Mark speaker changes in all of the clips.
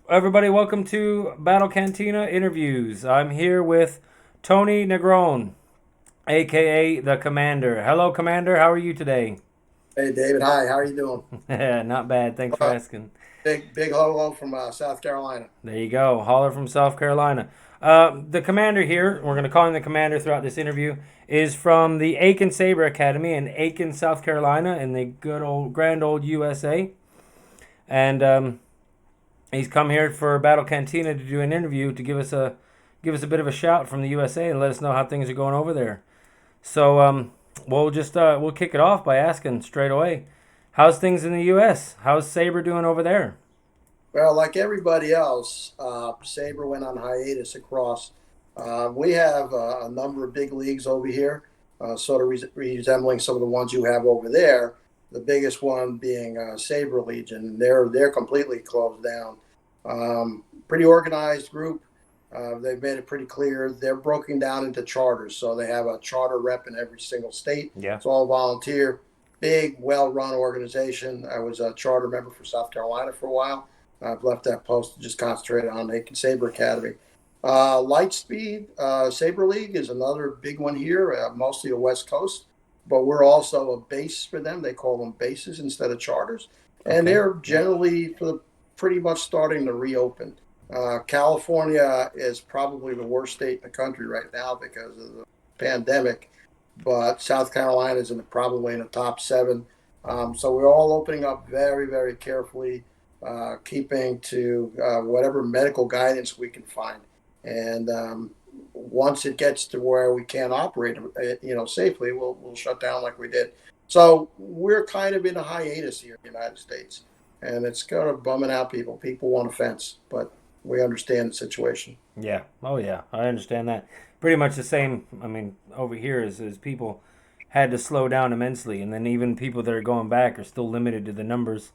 Speaker 1: Everybody, welcome to Battle Cantina Interviews. I'm here with Tony Negron, aka the Commander. Hello, Commander. How are you today?
Speaker 2: Hey David, hi. How are you doing?
Speaker 1: Not bad. Thanks for asking.
Speaker 2: Big hello from South Carolina.
Speaker 1: There you go. Holler from South Carolina. The Commander here, we're going to call him the Commander throughout this interview, is from the Aiken Saber Academy in Aiken, South Carolina, in the good old, grand old USA. And he's come here for Battle Cantina to do an interview to give us a bit of a shout from the USA and let us know how things are going over there. So we'll kick it off by asking straight away, how's things in the U.S.? How's Saber doing over there?
Speaker 2: Well, like everybody else, Sabre went on hiatus across. We have a number of big leagues over here, sort of resembling some of the ones you have over there. The biggest one being Sabre Legion. They're completely closed down. Pretty organized group. They've made it pretty clear they're broken down into charters. So they have a charter rep in every single state.
Speaker 1: Yeah.
Speaker 2: It's all volunteer. Big, well-run organization. I was a charter member for South Carolina for a while. I've left that post to just concentrate on Aiken Saber Academy. Lightspeed Saber League is another big one here, mostly the West Coast, but we're also a base for them. They call them bases instead of charters, and
Speaker 1: Okay.
Speaker 2: they're generally pretty much starting to reopen. California is probably the worst state in the country right now because of the pandemic, but South Carolina is probably in the top seven. So we're all opening up very, very carefully, keeping to whatever medical guidance we can find. And once it gets to where we can't operate, safely, we'll shut down like we did. So we're kind of in a hiatus here in the United States, and it's kind of bumming out people. People want a fence, but we understand the situation.
Speaker 1: Yeah. Oh, yeah. I understand that. Pretty much the same. I mean, over here is people had to slow down immensely, and then even people that are going back are still limited to the numbers.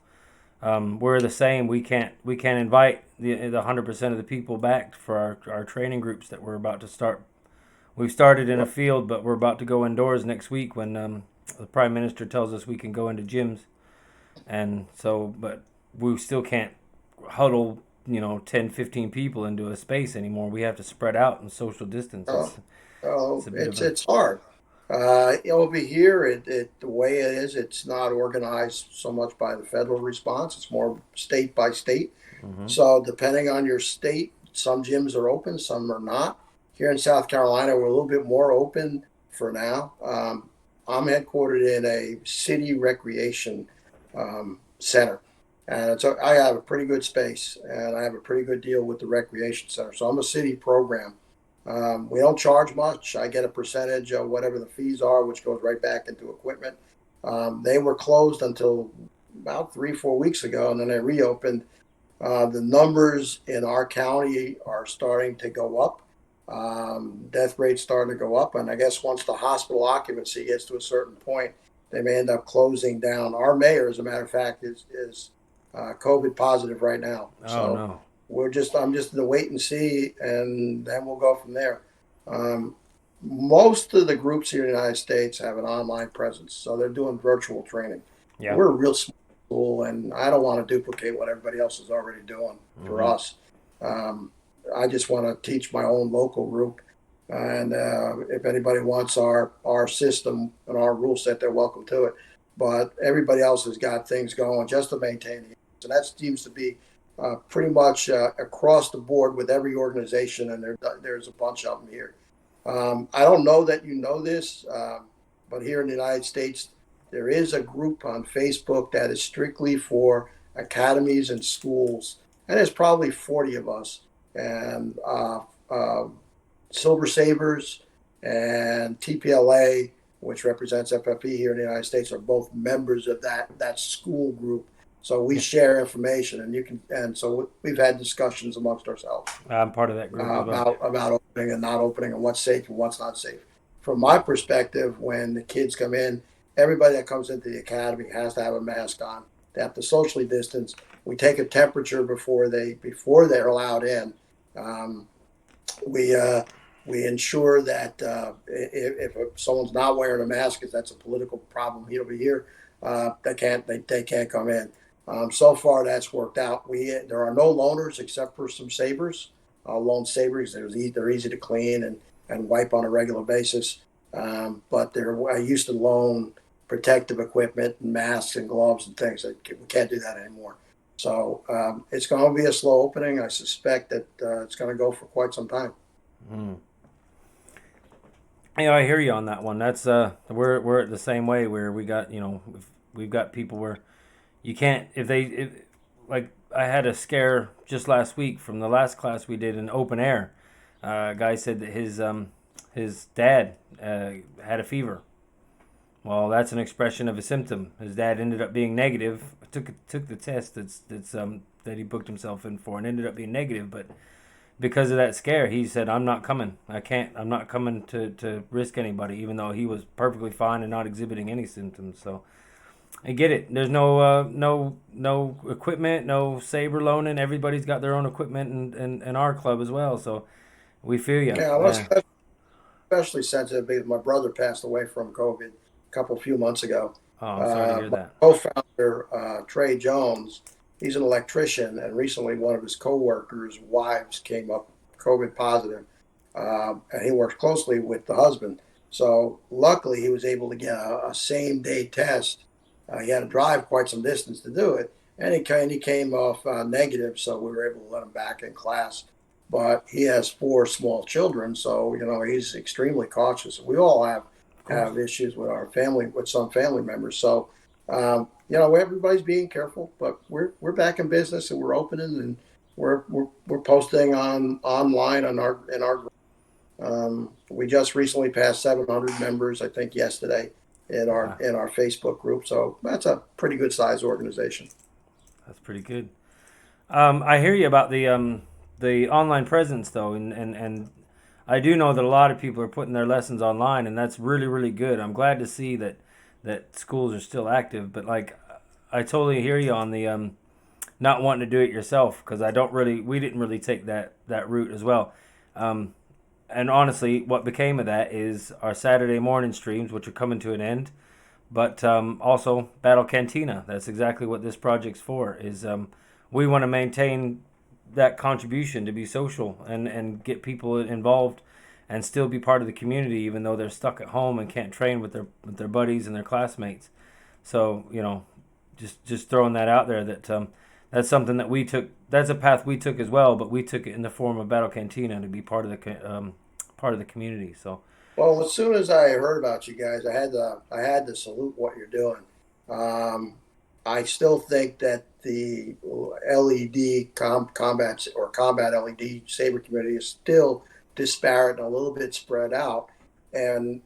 Speaker 1: We're the same. We can't invite the 100% of the people back for our training groups that we're about to start. We've started in a field, but we're about to go indoors next week when the prime minister tells us we can go into gyms, and so but we still can't huddle 10, 15 people into a space anymore. We have to spread out and social distance.
Speaker 2: Oh,
Speaker 1: It's
Speaker 2: oh,
Speaker 1: a bit of a
Speaker 2: it's hard. Over here, the way it is, it's not organized so much by the federal response. It's more state by state.
Speaker 1: hmm
Speaker 2: So depending on your state, some gyms are open, some are not. Here in South Carolina, we're a little bit more open for now. I'm headquartered in a city recreation center, and so I have a pretty good space, and I have a pretty good deal with the recreation center. So I'm a city program. We don't charge much. I get a percentage of whatever the fees are, which goes right back into equipment. They were closed until about 3, 4 weeks ago, and then they reopened. The numbers in our county are starting to go up. Death rates starting to go up, and I guess once the hospital occupancy gets to a certain point, they may end up closing down. Our mayor, as a matter of fact, is COVID positive right now.
Speaker 1: oh
Speaker 2: So
Speaker 1: no.
Speaker 2: I'm just in the wait and see, and then we'll go from there. Um, Most of the groups here in the United States have an online presence, so they're doing virtual training.
Speaker 1: Yeah.
Speaker 2: We're a real small school, and I don't want to duplicate what everybody else is already doing for
Speaker 1: hmm
Speaker 2: us. Um, I just want to teach my own local group, and if anybody wants our system and our rule set, they're welcome to it. But everybody else has got things going just to maintain the, and that seems to be pretty much across the board with every organization, and there's a bunch of them here. I don't know that you know this, but here in the United States, there is a group on Facebook that is strictly for academies and schools, and there's probably 40 of us. And Silver Sabers and TPLA, which represents FFP here in the United States, are both members of that school group. So we
Speaker 1: Yeah.
Speaker 2: share information, and so we've had discussions amongst ourselves
Speaker 1: I'm part of that group as well.
Speaker 2: about opening and not opening, and what's safe and what's not safe. From my perspective, when the kids come in, everybody that comes into the academy has to have a mask on. They have to socially distance. We take a temperature before they're allowed in. Um, we We ensure that if someone's not wearing a mask, because that's a political problem here over here, they can't come in. So far, that's worked out. There are no loaners except for some sabers, loan sabers. They're easy to clean and wipe on a regular basis. But I used to loan protective equipment and masks and gloves and things. We can't do that anymore. So it's going to be a slow opening. I suspect that it's going to go for quite some time.
Speaker 1: Mm. Yeah, I hear you on that one. That's we're at the same way where we got we've got people where you can't if like I had a scare just last week from the last class we did in open air. A guy said that his dad had a fever. Well, that's an expression of a symptom. His dad ended up being negative. Took the test that he booked himself in for and ended up being negative. But because of that scare, he said, "I'm not coming. I can't. I'm not coming to risk anybody." Even though he was perfectly fine and not exhibiting any symptoms. So I get it. There's no equipment, no saber loaning. Everybody's got their own equipment and our club as well. So we feel you.
Speaker 2: Yeah, well, especially sensitive because my brother passed away from COVID few months ago.
Speaker 1: Oh, I'm sorry to hear
Speaker 2: My
Speaker 1: that.
Speaker 2: co-founder, Trey Jones, he's an electrician, and recently one of his coworkers' wives came up COVID positive, and he works closely with the husband. So luckily, he was able to get a same day test. He had to drive quite some distance to do it, and he came off negative, so we were able to let him back in class. But he has four small children, so he's extremely cautious. We all
Speaker 1: Of course.
Speaker 2: have issues with our family, with some family members. So everybody's being careful, but we're back in business and we're opening and we're posting online on our in our. We just recently passed 700 members, I think, yesterday
Speaker 1: Wow,
Speaker 2: in our Facebook group. So that's a pretty good size organization.
Speaker 1: that's pretty good. I hear you about the online presence though, and I do know that a lot of people are putting their lessons online, and that's really really good. I'm glad to see that schools are still active, but like I totally hear you on the not wanting to do it yourself because we didn't really take that route as well. Um, and honestly, what became of that is our Saturday morning streams, which are coming to an end, but also Battle Cantina. That's exactly what this project's for. Is we want to maintain that contribution to be social and get people involved and still be part of the community, even though they're stuck at home and can't train with their buddies and their classmates. So just throwing that out there that that's something that we took. That's a path we took as well, but we took it in the form of Battle Cantina to be part of the community. So
Speaker 2: Well, as soon as I heard about you guys, I had to salute what you're doing. Um, I still think that the LED combat or combat LED saber community is still disparate and a little bit spread out. And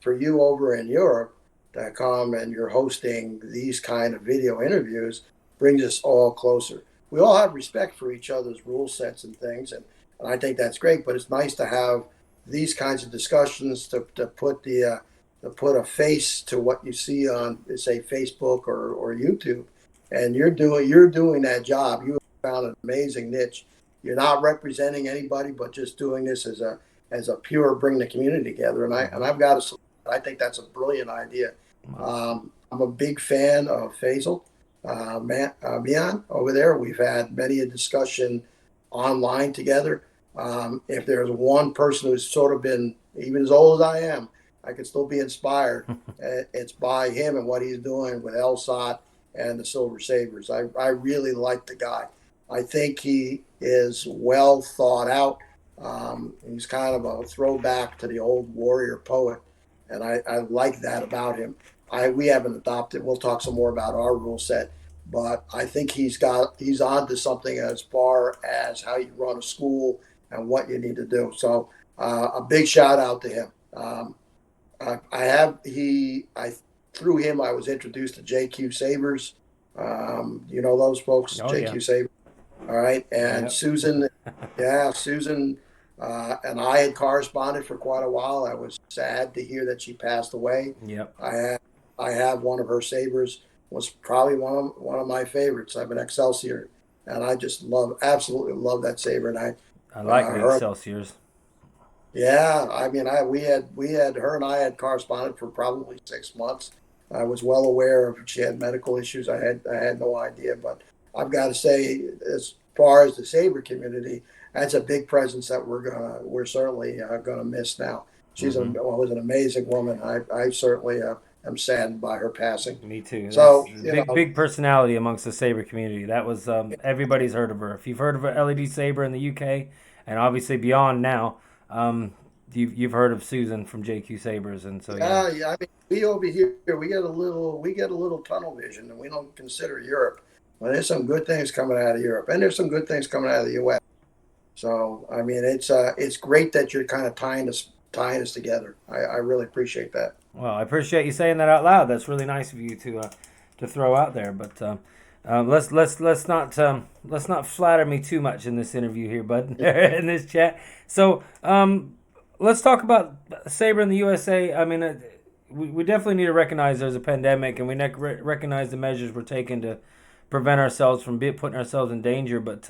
Speaker 2: for you over in Europe to come and you're hosting these kind of video interviews brings us all closer. We all have respect for each other's rule sets and things, and I think that's great. But it's nice to have these kinds of discussions to put to put a face to what you see on, say, Facebook or YouTube, and you're doing that job. You found an amazing niche. You're not representing anybody, but just doing this as a pure bring the community together. I've got to. I think that's a brilliant idea. I'm a big fan of Faisal Mian over there. We've had many a discussion online together. If there's one person who's sort of been, even as old as I am, I can still be inspired. It's by him and what he's doing with LSOT and the Silver Sabres. I really like the guy. I think he is well thought out. He's kind of a throwback to the old warrior poet, and I like that about him. We haven't adopted. We'll talk some more about our rule set, but I think he's on to something as far as how you run a school and what you need to do. So a big shout out to him. I through him I was introduced to JQ Sabers. You know those folks,
Speaker 1: oh yeah,
Speaker 2: JQ Sabers. All right, and
Speaker 1: yep,
Speaker 2: Susan, yeah, Susan, and I had corresponded for quite a while. I was sad to hear that she passed away.
Speaker 1: yep.
Speaker 2: I have I have one of her sabers. Was probably one of my favorites. I have an Excelsior, and I just absolutely love that saber. And
Speaker 1: I like the
Speaker 2: her
Speaker 1: Excelsiors.
Speaker 2: Yeah, I mean, we had her and I had corresponded for probably 6 months. I was well aware of she had medical issues. I had no idea, but I've got to say, as far as the Saber community, that's a big presence that we're certainly gonna miss now.
Speaker 1: Hmm.
Speaker 2: Was an amazing woman. I certainly am saddened by her passing.
Speaker 1: Me too. That's
Speaker 2: So
Speaker 1: big personality amongst the Saber community. That was everybody's heard of her. If you've heard of a LED Saber in the UK and obviously beyond now, um, you've heard of Susan from JQ Sabers, and so yeah.
Speaker 2: yeah, yeah. I mean, we over here we get a little tunnel vision, and we don't consider Europe. Well, there's some good things coming out of Europe, and there's some good things coming out of the U.S. So, I mean, it's great that you're kind of tying us together. I really appreciate that.
Speaker 1: Well, I appreciate you saying that out loud. That's really nice of you to throw out there. But let's not flatter me too much in this interview here, bud. In this chat. So let's talk about Saber in the USA. I mean, we definitely need to recognize there's a pandemic, and we recognize the measures we're taking to prevent ourselves from putting ourselves in danger. But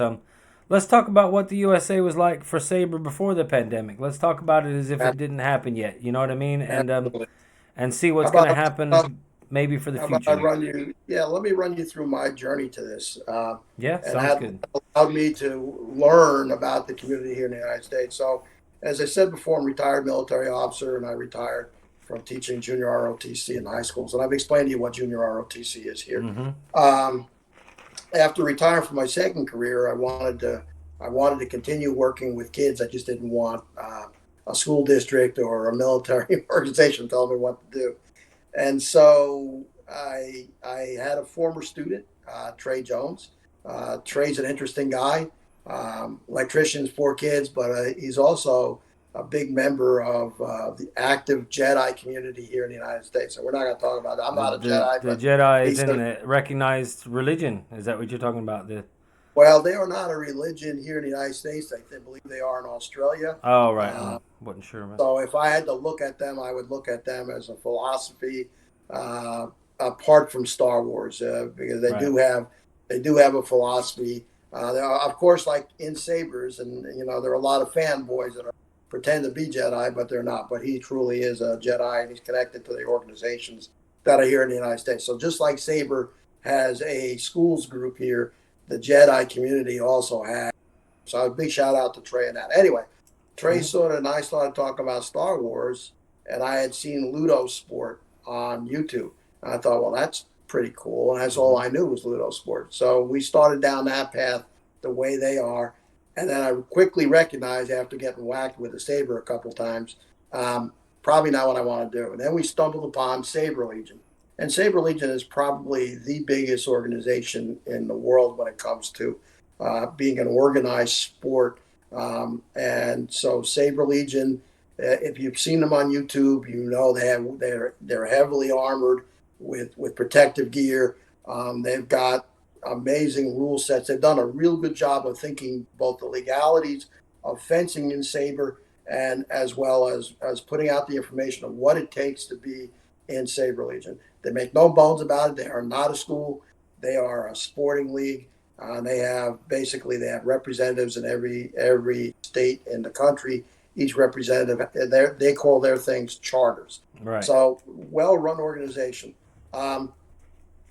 Speaker 1: let's talk about what the USA was like for Saber before the pandemic. Let's talk about it as if it didn't happen yet. You know what I mean?
Speaker 2: Absolutely.
Speaker 1: And see
Speaker 2: How
Speaker 1: what's going to
Speaker 2: about
Speaker 1: happen maybe for the
Speaker 2: how about I
Speaker 1: future.
Speaker 2: run you? Yeah, let me run you through my journey to this,
Speaker 1: Yeah,
Speaker 2: and
Speaker 1: sounds
Speaker 2: that
Speaker 1: good.
Speaker 2: allowed me to learn about the community here in the United States. So, as I said before, I'm a retired military officer, and I retired from teaching junior ROTC in high schools. And I've explained to you what junior ROTC is here.
Speaker 1: Mm-hmm.
Speaker 2: Um, After retiring from my second career, I wanted to continue working with kids. I just didn't want a school district or a military organization telling me what to do. And so I had a former student, Trey Jones. Trey's an interesting guy, electricians, four kids, but he's also a big member of the active Jedi community here in the United States. So we're not going to talk about that. I'm
Speaker 1: The,
Speaker 2: not a
Speaker 1: the
Speaker 2: Jedi,
Speaker 1: the
Speaker 2: but
Speaker 1: Jedi is
Speaker 2: he's
Speaker 1: in
Speaker 2: a,
Speaker 1: the recognized religion. Is that what you're talking about? The
Speaker 2: well, they are not a religion here in the United States. I believe they are in Australia.
Speaker 1: oh right,
Speaker 2: Uh,
Speaker 1: wasn't sure about.
Speaker 2: So if I had to look at them, I would look at them as a philosophy apart from Star Wars, because they
Speaker 1: Right,
Speaker 2: do have a philosophy. There are, of course, like in Sabers, and there are a lot of fanboys that pretend to be Jedi, but they're not. But he truly is a Jedi, and he's connected to the organizations that are here in the United States. So just like Saber has a schools group here, the Jedi community also has. So a big shout out to Trey and that. Anyway, Trey
Speaker 1: cool.
Speaker 2: sort of and I started talking about Star Wars, and I had seen Ludo Sport on YouTube. And I thought, well, that's pretty cool. And that's all
Speaker 1: Mm-hmm.
Speaker 2: I knew was Ludo Sport. So we started down that path the way they are. And then I quickly recognized after getting whacked with a saber a couple times, um, probably not what I want to do. And then we stumbled upon Saber Legion. And Saber Legion is probably the biggest organization in the world when it comes to being an organized sport. And so Saber Legion, if you've seen them on YouTube, they're heavily armored with protective gear. They've got amazing rule sets. They've done a real good job of thinking both the legalities of fencing in Saber and as well as putting out the information of what it takes to be in Saber Legion. They make no bones about it. They are not a school. They are a sporting league. They have representatives in every state in the country. Each representative, they call their things charters.
Speaker 1: Right.
Speaker 2: So well-run organization. Um,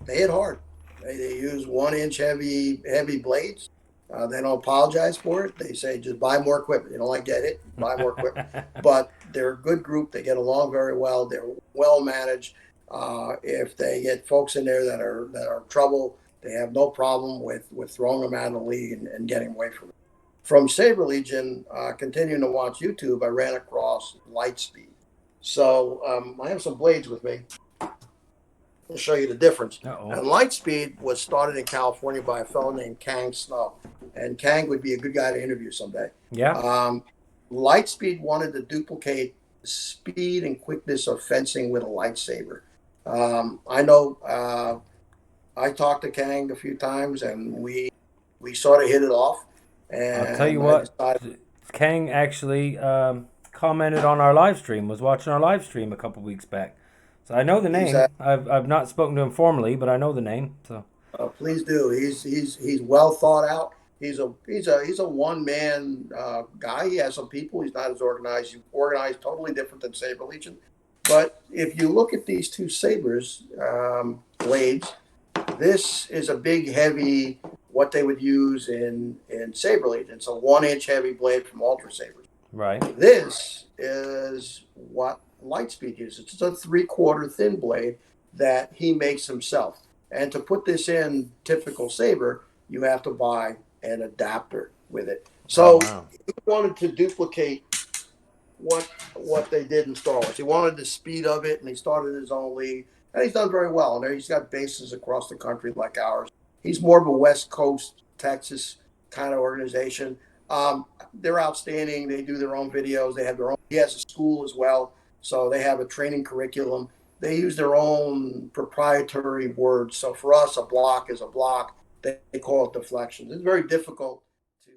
Speaker 2: they hit hard. They use 1 inch heavy blades. They don't apologize for it. They say just buy more equipment. You don't like get hit, buy more equipment. But they're a good group. They get along very well. They're well managed. If they get folks in there that are trouble, they have no problem with throwing them out of the league and getting away from it. From Saber Legion, continuing to watch YouTube, I ran across Lightspeed. So I have some blades with me. I'll show you the difference.
Speaker 1: Uh-oh.
Speaker 2: And Lightspeed was started in California by a fellow named Kang Snow, and Kang would be a good guy to interview someday.
Speaker 1: Yeah.
Speaker 2: Um, Lightspeed wanted to duplicate the speed and quickness of fencing with a lightsaber. I know I talked to Kang a few times, and we sort of hit it off.
Speaker 1: I'll tell you
Speaker 2: And I
Speaker 1: what.
Speaker 2: decided,
Speaker 1: Kang actually commented on our live stream. Was watching our live stream a couple weeks back. So I know the
Speaker 2: he's
Speaker 1: name. I've not spoken to him formally, but I know the name. So
Speaker 2: please do. He's well thought out. He's a one man guy. He has some people. He's not as organized. He's organized totally different than Saber Legion. But if you look at these two sabers blades, this is a big, heavy, what they would use in Saber Legion. It's a 1 inch heavy blade from Ultra Sabers.
Speaker 1: Right.
Speaker 2: This is what Lightspeed uses. It's a 3/4 thin blade that he makes himself. And to put this in typical Saber, you have to buy an adapter with it.
Speaker 1: Oh
Speaker 2: So
Speaker 1: wow.
Speaker 2: he wanted to duplicate what they did in Star Wars. He wanted the speed of it, and he started his own league, and he's done very well. And he's got bases across the country like ours. He's more of a West Coast, Texas kind of organization. They're outstanding. They do their own videos. They have their own. He has a school as well, so they have a training curriculum. They use their own proprietary words. So for us, a block is a block. They call it deflections. It's very difficult to.